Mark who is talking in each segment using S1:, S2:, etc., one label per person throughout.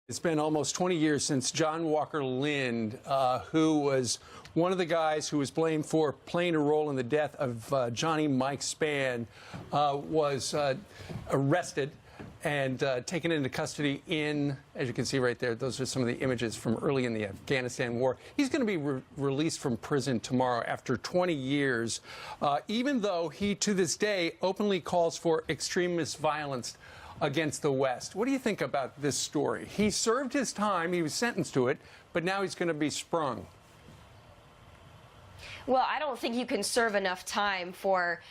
S1: It's been almost 20 years since John Walker Lind, who was one of the guys who was blamed for playing a role in the death of Johnny Mike Spann, was arrested and taken into custody in, as you can see right there, those are some of the images from early in the Afghanistan war. He's going to be released from prison tomorrow after 20 years, even though he, to this day, openly calls for extremist violence against the West. What do you think about this story? He served his time, he was sentenced to it, but now he's going to be sprung.
S2: Well, I don't think you can serve enough time for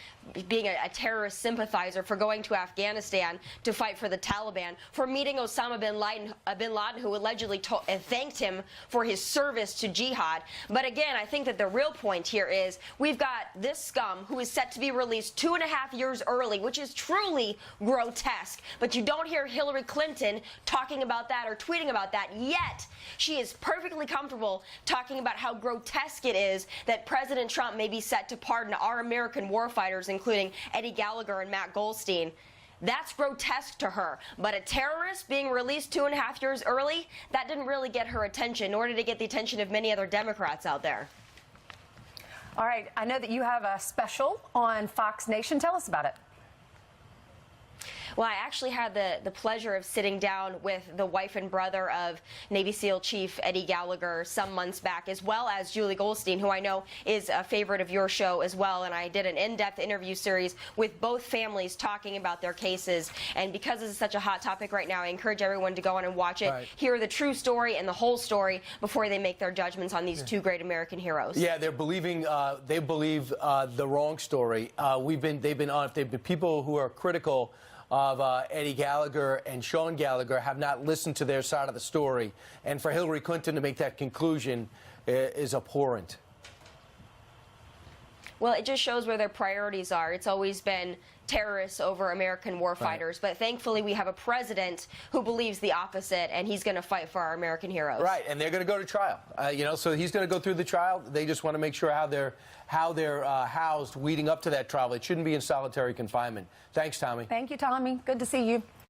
S2: being a terrorist sympathizer, for going to Afghanistan to fight for the Taliban, for meeting Osama bin Laden, who allegedly thanked him for his service to jihad. But again, I think that the real point here is we've got this scum who is set to be released 2.5 years early, which is truly grotesque. But you don't hear Hillary Clinton talking about that or tweeting about that, yet she is perfectly comfortable talking about how grotesque it is that President Trump may be set to pardon our American warfighters, including Eddie Gallagher and Matt Goldstein. That's grotesque to her. But a terrorist being released 2.5 years early, that didn't really get her attention, nor did it get the attention of many other Democrats out there.
S3: All right, I know that you have a special on Fox Nation. Tell us about it.
S2: Well, I actually had the pleasure of sitting down with the wife and brother of Navy SEAL Chief Eddie Gallagher some months back, as well as Julie Goldstein, who I know is a favorite of your show as well. And I did an in-depth interview series with both families talking about their cases. And because this is such a hot topic right now, I encourage everyone to go on and watch it, hear the true story and the whole story before they make their judgments on these two great American heroes.
S4: Yeah, they believe the wrong story. They've been people who are critical of Eddie Gallagher and Sean Gallagher have not listened to their side of the story. And for Hillary Clinton to make that conclusion is abhorrent.
S2: Well, it just shows where their priorities are. It's always been terrorists over American warfighters. Right. But thankfully, we have a president who believes the opposite, and he's going to fight for our American heroes.
S4: Right, and they're going to go to trial. So he's going to go through the trial. They just want to make sure how they're housed leading up to that trial. It shouldn't be in solitary confinement. Thanks, Tommy.
S3: Thank you, Tommy. Good to see you.